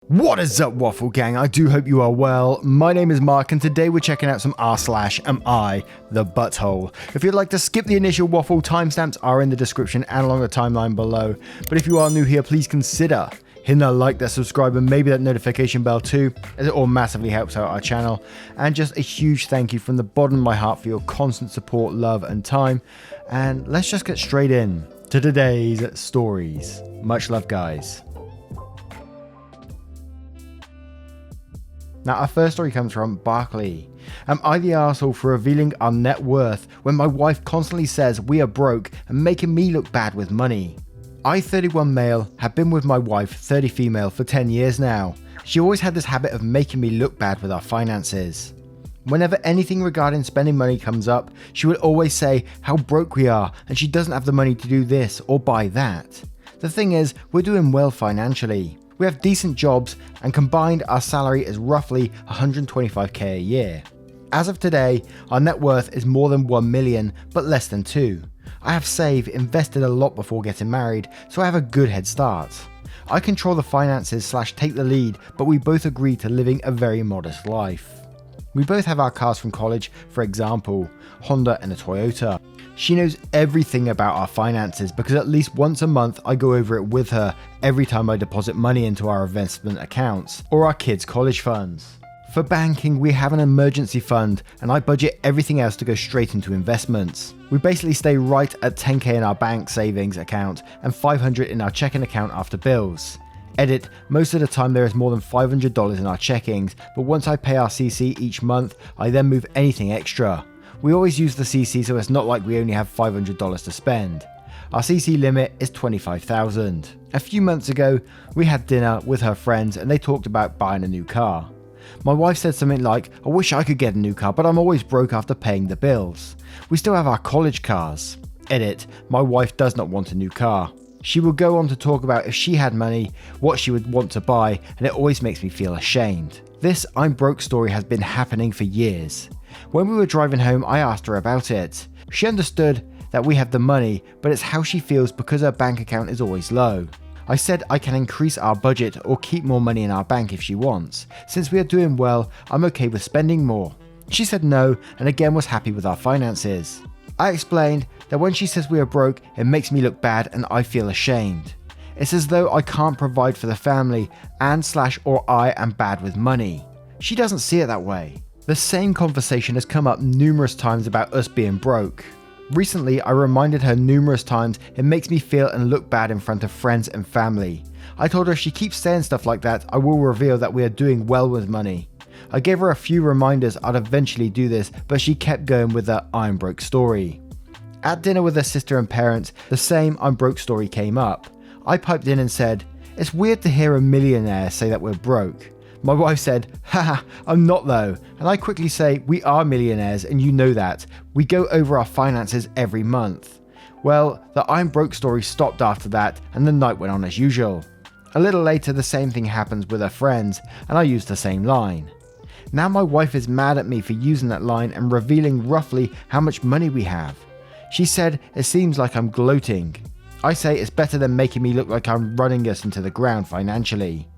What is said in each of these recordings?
What is up, Waffle Gang? I do hope you are well. My name is Mark, and today we're checking out some r/am I the butthole. If you'd like to skip the initial waffle, timestamps are in the description and along the timeline below. But if you are new here, please consider hitting that like, that subscribe, and maybe that notification bell too, as it all massively helps out our channel. And just a huge thank you from the bottom of my heart for your constant support, love, and time. And let's just get straight in to today's stories. Much love, guys. Now, our first story comes from Barkley. Am I the arsehole for revealing our net worth when my wife constantly says we are broke and making me look bad with money? I, 31 male, have been with my wife, 30 female, for 10 years now. She always had this habit of making me look bad with our finances. Whenever anything regarding spending money comes up, she would always say how broke we are and she doesn't have the money to do this or buy that. The thing is, we're doing well financially. We have decent jobs, and combined our salary is roughly 125k a year. As of today, our net worth is more than 1 million, but less than 2. I have invested a lot before getting married, so I have a good head start. I control the finances / take the lead, but we both agree to living a very modest life. We both have our cars from college, for example, Honda and a Toyota. She knows everything about our finances because at least once a month I go over it with her every time I deposit money into our investment accounts or our kids' college funds. For banking, we have an emergency fund and I budget everything else to go straight into investments. We basically stay right at 10k in our bank savings account and 500 in our checking account after bills. Edit, most of the time there is more than $500 in our checkings, but once I pay our CC each month, I then move anything extra. We always use the CC, so it's not like we only have $500 to spend. Our CC limit is $25,000. A few months ago, we had dinner with her friends and they talked about buying a new car. My wife said something like, I wish I could get a new car, but I'm always broke after paying the bills. We still have our college cars. Edit, my wife does not want a new car. She will go on to talk about if she had money, what she would want to buy, and it always makes me feel ashamed. This I'm broke story has been happening for years. When we were driving home, I asked her about it. She understood that we have the money, but it's how she feels because her bank account is always low. I said I can increase our budget or keep more money in our bank if she wants. Since we are doing well, I'm okay with spending more. She said no, and again was happy with our finances. I explained that when she says we are broke, it makes me look bad and I feel ashamed. It's as though I can't provide for the family or I am bad with money. She doesn't see it that way. The same conversation has come up numerous times about us being broke. Recently, I reminded her numerous times it makes me feel and look bad in front of friends and family. I told her if she keeps saying stuff like that, I will reveal that we are doing well with money. I gave her a few reminders I'd eventually do this, but she kept going with the I'm broke story. At dinner with her sister and parents, the same I'm broke story came up. I piped in and said, it's weird to hear a millionaire say that we're broke. My wife said, haha, I'm not though, and I quickly say, we are millionaires and you know that. We go over our finances every month. Well, the I'm broke story stopped after that and the night went on as usual. A little later, the same thing happens with her friends and I used the same line. Now my wife is mad at me for using that line and revealing roughly how much money we have. She said it seems like I'm gloating. I say it's better than making me look like I'm running us into the ground financially.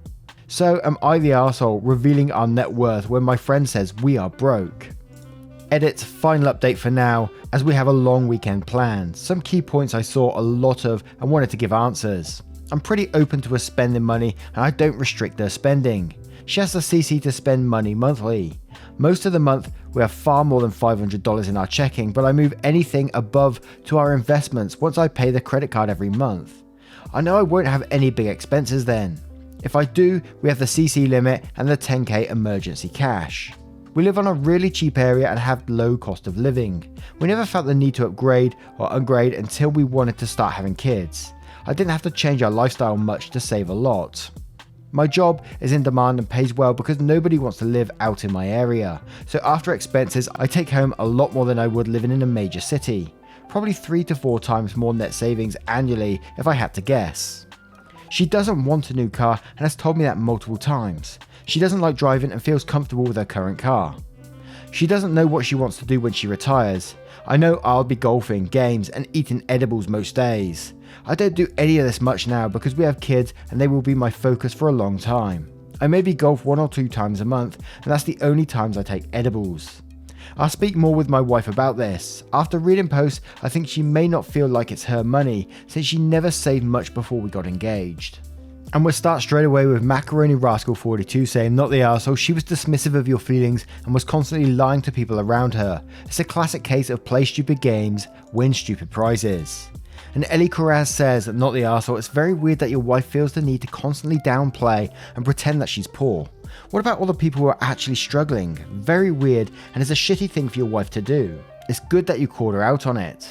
So am I the arsehole revealing our net worth when my friend says we are broke? Edit, final update for now, as we have a long weekend planned. Some key points I saw a lot of and wanted to give answers. I'm pretty open to her spending money and I don't restrict her spending. She has the CC to spend money monthly. Most of the month we have far more than $500 in our checking, but I move anything above to our investments once I pay the credit card every month. I know I won't have any big expenses then. If I do, we have the CC limit and the 10k emergency cash. We live on a really cheap area and have low cost of living. We never felt the need to upgrade or upgrade until we wanted to start having kids. I didn't have to change our lifestyle much to save a lot. My job is in demand and pays well because nobody wants to live out in my area. So after expenses, I take home a lot more than I would living in a major city. Probably 3 to 4 times more net savings annually if I had to guess. She doesn't want a new car and has told me that multiple times. She doesn't like driving and feels comfortable with her current car. She doesn't know what she wants to do when she retires. I know I'll be golfing, games and eating edibles most days. I don't do any of this much now because we have kids and they will be my focus for a long time. I maybe golf 1 or 2 times a month, and that's the only times I take edibles. I'll speak more with my wife about this. After reading posts, I think she may not feel like it's her money, since she never saved much before we got engaged. And we'll start straight away with Macaroni Rascal 42 saying, not the arsehole, she was dismissive of your feelings and was constantly lying to people around her. It's a classic case of play stupid games, win stupid prizes. And Ellie Corraz says, not the arsehole, it's very weird that your wife feels the need to constantly downplay and pretend that she's poor. What about all the people who are actually struggling? Very weird, and it's a shitty thing for your wife to do. It's good that you called her out on it.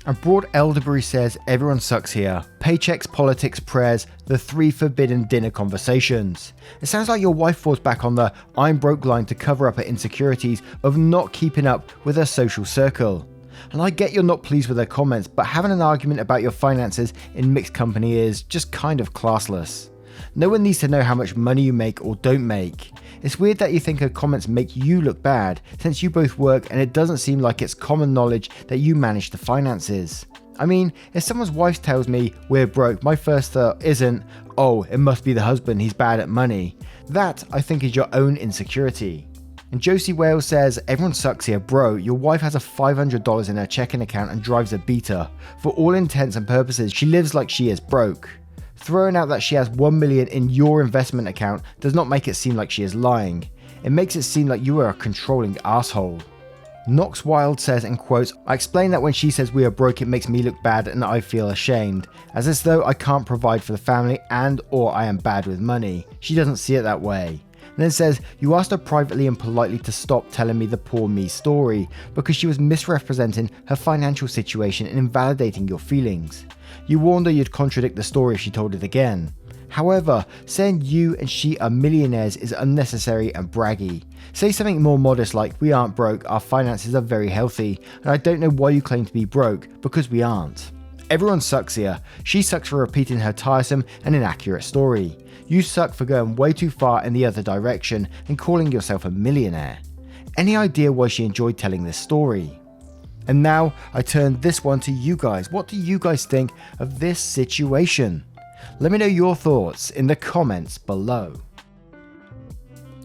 And Broad Elderbury says, everyone sucks here. Paychecks, politics, prayers, the 3 forbidden dinner conversations. It sounds like your wife falls back on the I'm broke line to cover up her insecurities of not keeping up with her social circle. And I get you're not pleased with her comments, but having an argument about your finances in mixed company is just kind of classless. No one needs to know how much money you make or don't make. It's weird that you think her comments make you look bad, since you both work and it doesn't seem like it's common knowledge that you manage the finances. I mean, if someone's wife tells me we're broke, my first thought isn't, oh, it must be the husband, he's bad at money. That, I think, is your own insecurity. And Josie Wales says, everyone sucks here, bro. Your wife has a $500 in her checking account and drives a beater. For all intents and purposes, she lives like she is broke. Throwing out that she has $1 million in your investment account does not make it seem like she is lying. It makes it seem like you are a controlling asshole. Knox Wild says, in quotes, I explain that when she says we are broke, it makes me look bad and I feel ashamed, as though I can't provide for the family and or I am bad with money. She doesn't see it that way. And then says, you asked her privately and politely to stop telling me the poor me story because she was misrepresenting her financial situation and invalidating your feelings. You warned her you'd contradict the story if she told it again. However, saying you and she are millionaires is unnecessary and braggy. Say something more modest like, we aren't broke, our finances are very healthy, and I don't know why you claim to be broke, because we aren't. Everyone sucks here. She sucks for repeating her tiresome and inaccurate story. You suck for going way too far in the other direction and calling yourself a millionaire. Any idea why she enjoyed telling this story? And now I turn this one to you guys. What do you guys think of this situation? Let me know your thoughts in the comments below.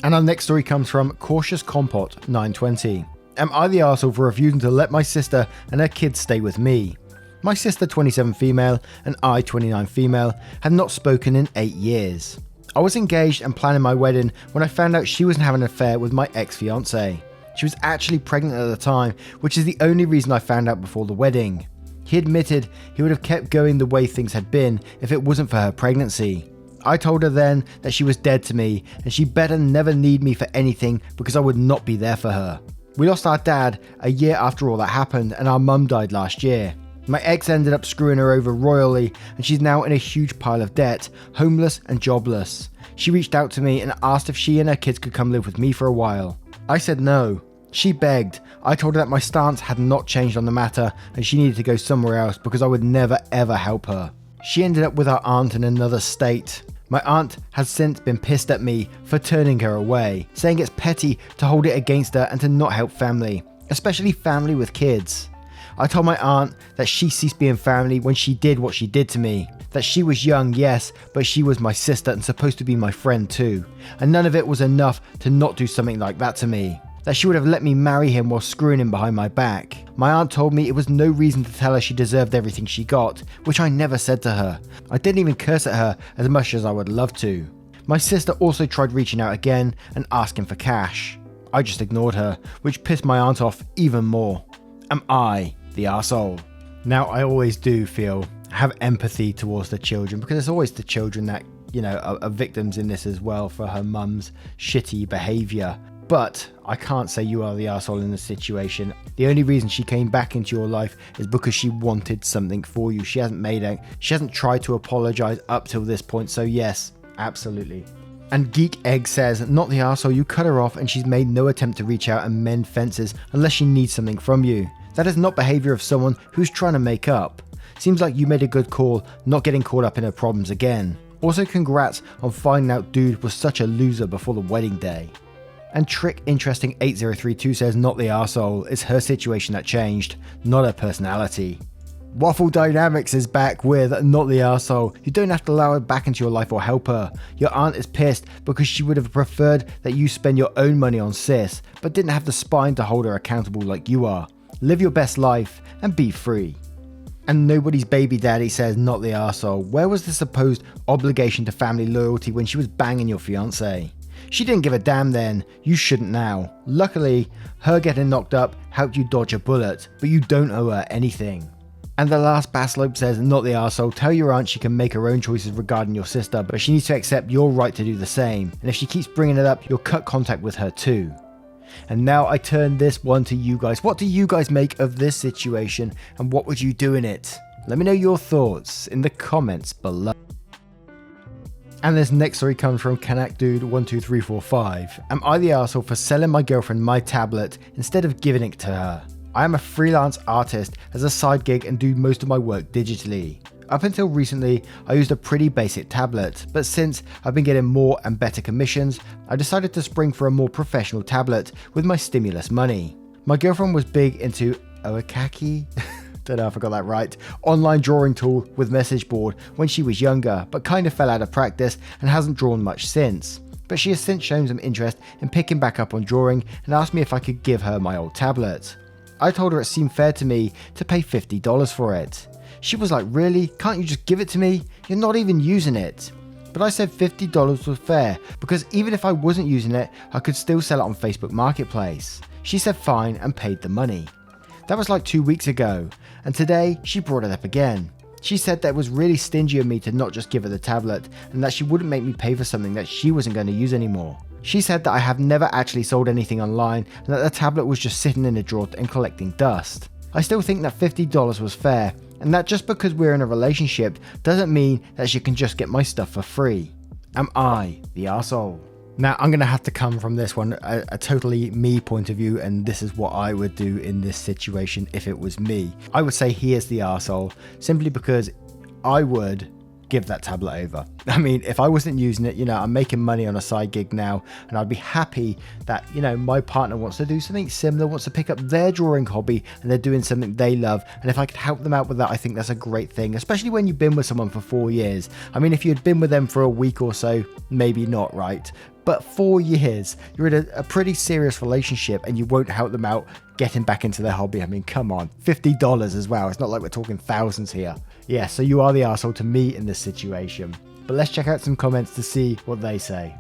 And our next story comes from Cautious Compot 920. Am I the arsehole for refusing to let my sister and her kids stay with me? My sister, 27 female, and I, 29 female, had not spoken in 8 years. I was engaged and planning my wedding when I found out she was having an affair with my ex-fiancé. She was actually pregnant at the time, which is the only reason I found out before the wedding. He admitted he would have kept going the way things had been if it wasn't for her pregnancy. I told her then that she was dead to me and she better never need me for anything because I would not be there for her. We lost our dad a year after all that happened and our mum died last year. My ex ended up screwing her over royally and she's now in a huge pile of debt, homeless and jobless. She reached out to me and asked if she and her kids could come live with me for a while. I said no. She begged. I told her that my stance had not changed on the matter and she needed to go somewhere else because I would never ever help her. She ended up with our aunt in another state. My aunt has since been pissed at me for turning her away, saying it's petty to hold it against her and to not help family, especially family with kids. I told my aunt that she ceased being family when she did what she did to me. That she was young, yes, but she was my sister and supposed to be my friend too. And none of it was enough to not do something like that to me. That she would have let me marry him while screwing him behind my back. My aunt told me it was no reason to tell her she deserved everything she got, which I never said to her. I didn't even curse at her as much as I would love to. My sister also tried reaching out again and asking for cash. I just ignored her, which pissed my aunt off even more. Am I the arsehole? Now, I always do have empathy towards the children because it's always the children that, are victims in this as well for her mum's shitty behaviour. But I can't say you are the arsehole in this situation. The only reason she came back into your life is because she wanted something for you. She hasn't tried to apologise up till this point. So yes, absolutely. And Geek Egg says, not the arsehole, you cut her off and she's made no attempt to reach out and mend fences unless she needs something from you. That is not behaviour of someone who's trying to make up. Seems like you made a good call not getting caught up in her problems again. Also congrats on finding out dude was such a loser before the wedding day. And Trick Interesting 8032 says, not the arsehole, it's her situation that changed, not her personality. Waffle Dynamics is back with Not the Arsehole. You don't have to allow her back into your life or help her. Your aunt is pissed because she would have preferred that you spend your own money on sis, but didn't have the spine to hold her accountable like you are. Live your best life and be free. And Nobody's Baby Daddy says Not the Arsehole. Where was the supposed obligation to family loyalty when she was banging your fiance? She didn't give a damn then, you shouldn't now. Luckily, her getting knocked up helped you dodge a bullet, but you don't owe her anything. And the last Baslope says, Not the Arsehole, tell your aunt she can make her own choices regarding your sister, but she needs to accept your right to do the same. And if she keeps bringing it up, you'll cut contact with her too. And now I turn this one to you guys. What do you guys make of this situation and what would you do in it? Let me know your thoughts in the comments below. And this next story comes from KanakDude12345. Am I the arsehole for selling my girlfriend my tablet instead of giving it to her? I am a freelance artist as a side gig and do most of my work digitally. Up until recently, I used a pretty basic tablet, but since I've been getting more and better commissions, I decided to spring for a more professional tablet with my stimulus money. My girlfriend was big into Oakaki, don't know if I got that right, online drawing tool with message board when she was younger, but kind of fell out of practice and hasn't drawn much since. But she has since shown some interest in picking back up on drawing and asked me if I could give her my old tablet. I told her it seemed fair to me to pay $50 for it. She was like, really? Can't you just give it to me? You're not even using it. But I said $50 was fair because even if I wasn't using it, I could still sell it on Facebook Marketplace. She said fine and paid the money. That was like 2 weeks ago, and today she brought it up again. She said that it was really stingy of me to not just give her the tablet and that she wouldn't make me pay for something that she wasn't going to use anymore. She said that I have never actually sold anything online and that the tablet was just sitting in a drawer and collecting dust. I still think that $50 was fair, and that just because we're in a relationship doesn't mean that she can just get my stuff for free. Am I the arsehole? Now I'm going to have to come from this one a totally me point of view, and this is what I would do in this situation if it was me. I would say he is the arsehole simply because I would give that tablet over. I mean, if I wasn't using it, I'm making money on a side gig now, and I'd be happy that, my partner wants to do something similar, wants to pick up their drawing hobby, and they're doing something they love. And if I could help them out with that, I think that's a great thing, especially when you've been with someone for 4 years. I mean, if you had been with them for a week or so, maybe not, right? But 4 years, you're in a pretty serious relationship and you won't help them out getting back into their hobby. I mean, come on, $50 as well. It's not like we're talking thousands here. Yeah, so you are the arsehole to me in this situation. But let's check out some comments to see what they say.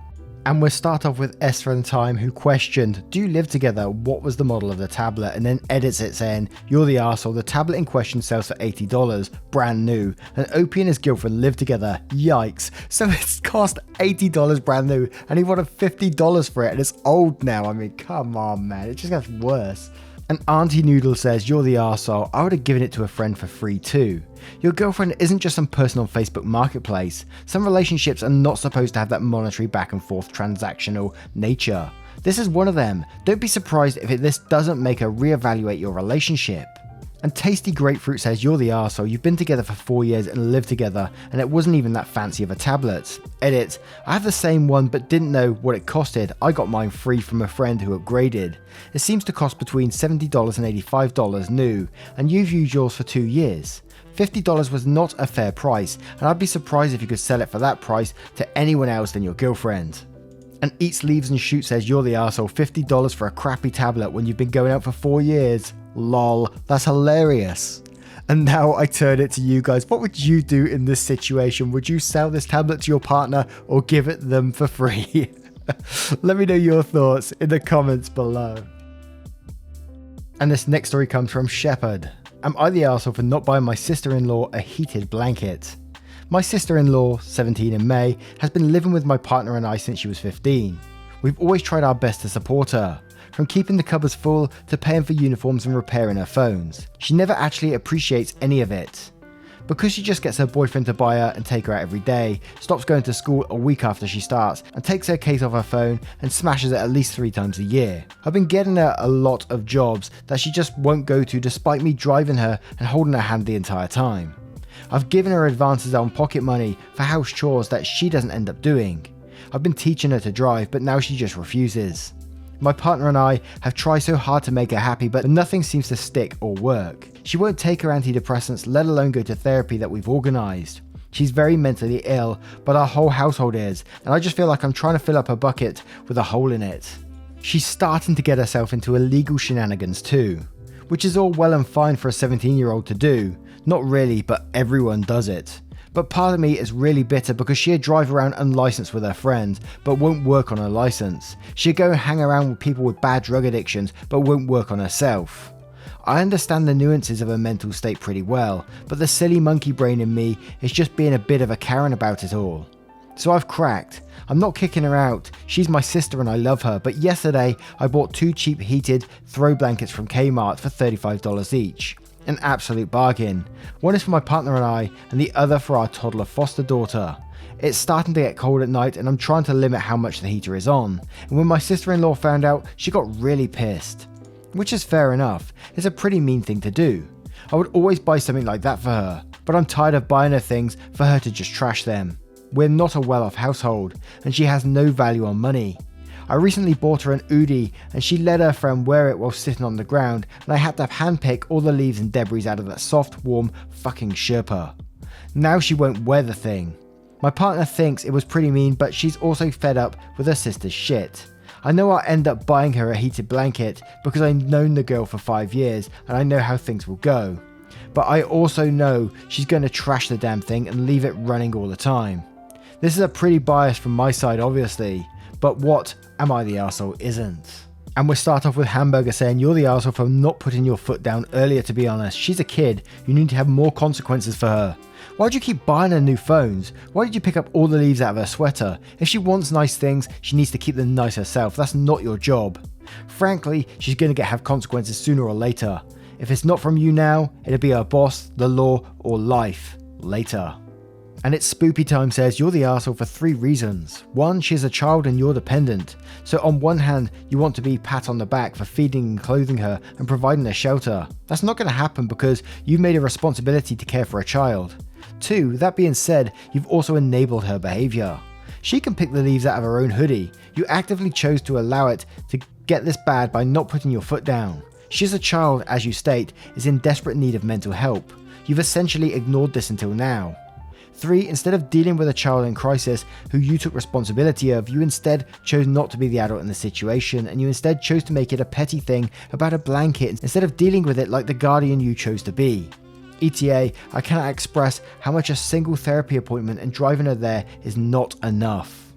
And we'll start off with Esther and Time, who questioned, do you live together? What was the model of the tablet? And then edits it saying, you're the arsehole. The tablet in question sells for $80, brand new. And Opie and his girlfriend live together. Yikes. So it's cost $80 brand new and he wanted $50 for it and it's old now. I mean, come on, man. It just gets worse. And Auntie Noodle says, you're the arsehole. I would have given it to a friend for free too. Your girlfriend isn't just some person on Facebook Marketplace. Some relationships are not supposed to have that monetary back and forth transactional nature. This is one of them. Don't be surprised if this doesn't make her reevaluate your relationship. And Tasty Grapefruit says, you're the arsehole. You've been together for 4 years and lived together, and it wasn't even that fancy of a tablet. Edit, I have the same one but didn't know what it costed. I got mine free from a friend who upgraded. It seems to cost between $70 and $85 new, and you've used yours for 2 years. $50 was not a fair price, and I'd be surprised if you could sell it for that price to anyone else than your girlfriend. And Eats, Leaves and Shoots says, you're the arsehole. $50 for a crappy tablet when you've been going out for 4 years. Lol, that's hilarious. And now I turn it to you guys. What would you do in this situation? Would you sell this tablet to your partner or give it them for free? Let me know your thoughts in the comments below. And this next story comes from Shepherd. Am I the arsehole for not buying my sister-in-law a heated blanket? My sister-in-law, 17 in May, has been living with my partner and I since she was 15. We've always tried our best to support her, from keeping the cupboards full to paying for uniforms and repairing her phones. She never actually appreciates any of it. Because she just gets her boyfriend to buy her and take her out every day, stops going to school a week after she starts, and takes her case off her phone and smashes it at least 3 times a year. I've been getting her a lot of jobs that she just won't go to despite me driving her and holding her hand the entire time. I've given her advances on pocket money for house chores that she doesn't end up doing. I've been teaching her to drive, but now she just refuses. My partner and I have tried so hard to make her happy, but nothing seems to stick or work. She won't take her antidepressants, let alone go to therapy that we've organised. She's very mentally ill, but our whole household is, and I just feel like I'm trying to fill up her bucket with a hole in it. She's starting to get herself into illegal shenanigans too, which is all well and fine for a 17-year-old to do. Not really, but everyone does it. But part of me is really bitter because she'd drive around unlicensed with her friends, but won't work on her license. She'd go and hang around with people with bad drug addictions, but won't work on herself. I understand the nuances of her mental state pretty well, but the silly monkey brain in me is just being a bit of a Karen about it all. So I've cracked. I'm not kicking her out. She's my sister and I love her, but yesterday I bought 2 cheap heated throw blankets from Kmart for $35 each. An absolute bargain. One is for my partner and I, and the other for our toddler foster daughter. It's starting to get cold at night and I'm trying to limit how much the heater is on. And when my sister-in-law found out, she got really pissed. Which is fair enough. It's a pretty mean thing to do. I would always buy something like that for her, but I'm tired of buying her things for her to just trash them. We're not a well-off household, and she has no value on money. I recently bought her an Oodie and she let her friend wear it while sitting on the ground, and I had to handpick all the leaves and debris out of that soft, warm fucking Sherpa. Now she won't wear the thing. My partner thinks it was pretty mean, but she's also fed up with her sister's shit. I know I'll end up buying her a heated blanket because I've known the girl for 5 years and I know how things will go. But I also know she's going to trash the damn thing and leave it running all the time. This is a pretty bias from my side obviously, but what am I the arsehole isn't? And we'll start off with Hamburger saying, you're the arsehole for not putting your foot down earlier, to be honest. She's a kid, you need to have more consequences for her. Why'd you keep buying her new phones? Why did you pick up all the leaves out of her sweater? If she wants nice things, she needs to keep them nice herself. That's not your job. Frankly, she's going to have consequences sooner or later. If it's not from you now, it'll be her boss, the law, or life later. And it's Spoopy Time says, you're the arsehole for 3 reasons. 1, she's a child and you're dependent. So on one hand, you want to be pat on the back for feeding and clothing her and providing her shelter. That's not going to happen because you've made a responsibility to care for a child. 2, that being said, you've also enabled her behaviour. She can pick the leaves out of her own hoodie. You actively chose to allow it to get this bad by not putting your foot down. She's a child, as you state, is in desperate need of mental help. You've essentially ignored this until now. 3, instead of dealing with a child in crisis who you took responsibility of, you instead chose not to be the adult in the situation, and you instead chose to make it a petty thing about a blanket instead of dealing with it like the guardian you chose to be. ETA, I cannot express how much a single therapy appointment and driving her there is not enough.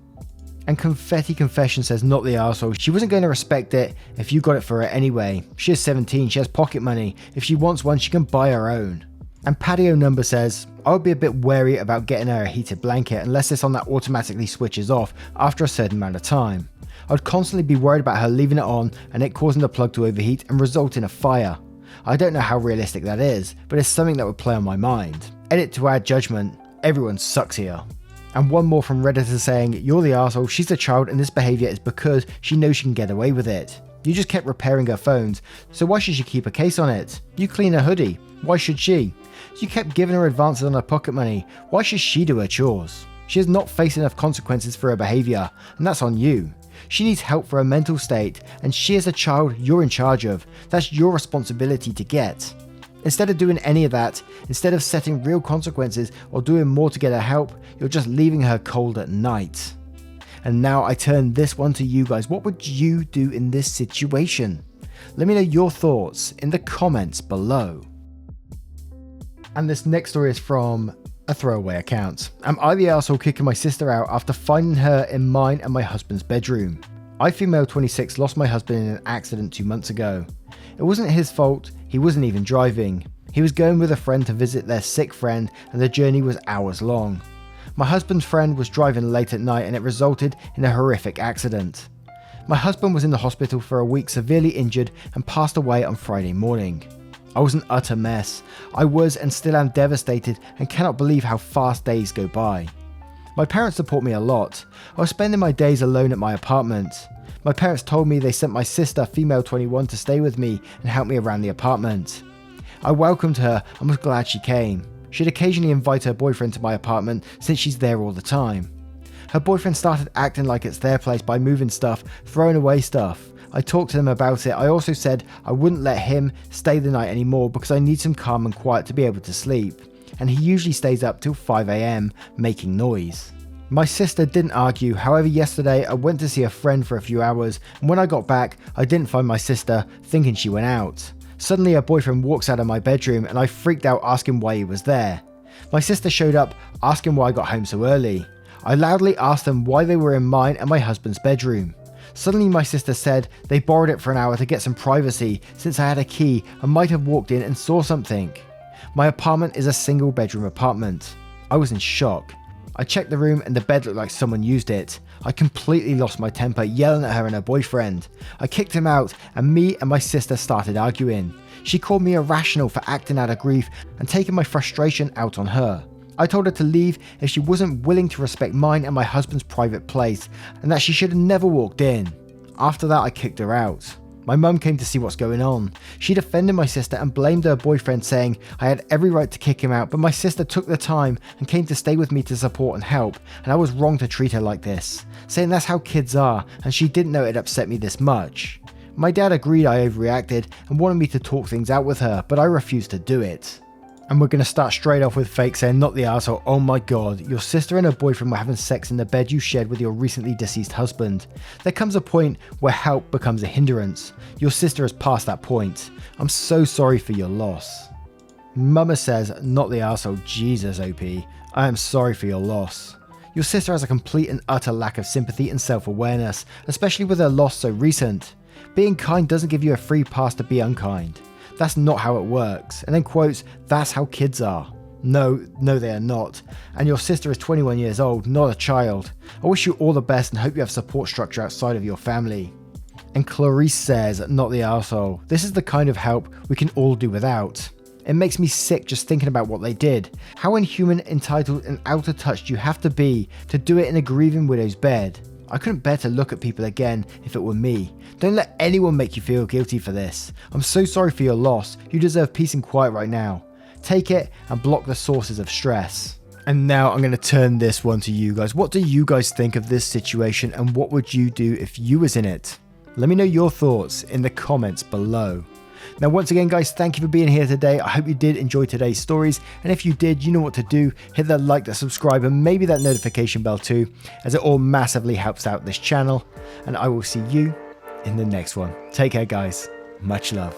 And Confetti Confession says, not the arsehole. She wasn't going to respect it if you got it for her anyway. She is 17, she has pocket money. If she wants one, she can buy her own. And Patio Number says, I would be a bit wary about getting her a heated blanket unless this on that automatically switches off after a certain amount of time. I would constantly be worried about her leaving it on and it causing the plug to overheat and result in a fire. I don't know how realistic that is, but it's something that would play on my mind. Edit to add judgment, everyone sucks here. And one more from Redditor saying, you're the arsehole, she's a child and this behaviour is because she knows she can get away with it. You just kept repairing her phones, so why should she keep a case on it? You clean her hoodie, why should she? You kept giving her advances on her pocket money, why should she do her chores? She has not faced enough consequences for her behaviour, and that's on you. She needs help for her mental state, and she is a child you're in charge of. That's your responsibility to get. Instead of doing any of that, instead of setting real consequences or doing more to get her help, you're just leaving her cold at night. And now I turn this one to you guys. What would you do in this situation? Let me know your thoughts in the comments below. And this next story is from a throwaway account. Am I the arsehole kicking my sister out after finding her in mine and my husband's bedroom? I, female 26, lost my husband in an accident 2 months ago. It wasn't his fault, he wasn't even driving. He was going with a friend to visit their sick friend and the journey was hours long. My husband's friend was driving late at night and it resulted in a horrific accident. My husband was in the hospital for a week severely injured and passed away on Friday morning. I was an utter mess. I was and still am devastated and cannot believe how fast days go by. My parents support me a lot. I was spending my days alone at my apartment. My parents told me they sent my sister, female 21, to stay with me and help me around the apartment. I welcomed her and was glad she came. She'd occasionally invite her boyfriend to my apartment since she's there all the time. Her boyfriend started acting like it's their place by moving stuff, throwing away stuff. I talked to them about it. I also said I wouldn't let him stay the night anymore because I need some calm and quiet to be able to sleep. And he usually stays up till 5 AM making noise. My sister didn't argue. However, yesterday I went to see a friend for a few hours, and when I got back, I didn't find my sister, thinking she went out. Suddenly her boyfriend walks out of my bedroom and I freaked out asking why he was there. My sister showed up asking why I got home so early. I loudly asked them why they were in mine and my husband's bedroom. Suddenly my sister said they borrowed it for an hour to get some privacy since I had a key and might have walked in and saw something. My apartment is a single bedroom apartment. I was in shock. I checked the room and the bed looked like someone used it. I completely lost my temper, yelling at her and her boyfriend. I kicked him out and me and my sister started arguing. She called me irrational for acting out of grief and taking my frustration out on her. I told her to leave if she wasn't willing to respect mine and my husband's private place, and that she should have never walked in. After that I kicked her out. My mum came to see what's going on. She defended my sister and blamed her boyfriend, saying I had every right to kick him out, but my sister took the time and came to stay with me to support and help, and I was wrong to treat her like this, saying that's how kids are, and she didn't know it upset me this much. My dad agreed I overreacted and wanted me to talk things out with her, but I refused to do it. And we're going to start straight off with Fake saying, not the arsehole, oh my god, your sister and her boyfriend were having sex in the bed you shared with your recently deceased husband. There comes a point where help becomes a hindrance. Your sister has passed that point. I'm so sorry for your loss. Mama says, not the arsehole, Jesus OP, I am sorry for your loss. Your sister has a complete and utter lack of sympathy and self-awareness, especially with her loss so recent. Being kind doesn't give you a free pass to be unkind. That's not how it works. And then quotes, that's how kids are. No, they are not. And your sister is 21 years old, not a child. I wish you all the best and hope you have support structure outside of your family. And Clarice says, not the arsehole. This is the kind of help we can all do without. It makes me sick just thinking about what they did. How inhuman, entitled and out of touch do you have to be to do it in a grieving widow's bed? I couldn't bear to look at people again if it were me. Don't let anyone make you feel guilty for this. I'm so sorry for your loss. You deserve peace and quiet right now. Take it and block the sources of stress. And now I'm going to turn this one to you guys. What do you guys think of this situation and what would you do if you was in it? Let me know your thoughts in the comments below. Now once again guys, thank you for being here today. I hope you did enjoy today's stories, and if you did, you know what to do. Hit that like, that subscribe, and maybe that notification bell too, as it all massively helps out this channel. And I will see you in the next one. Take care guys. Much love.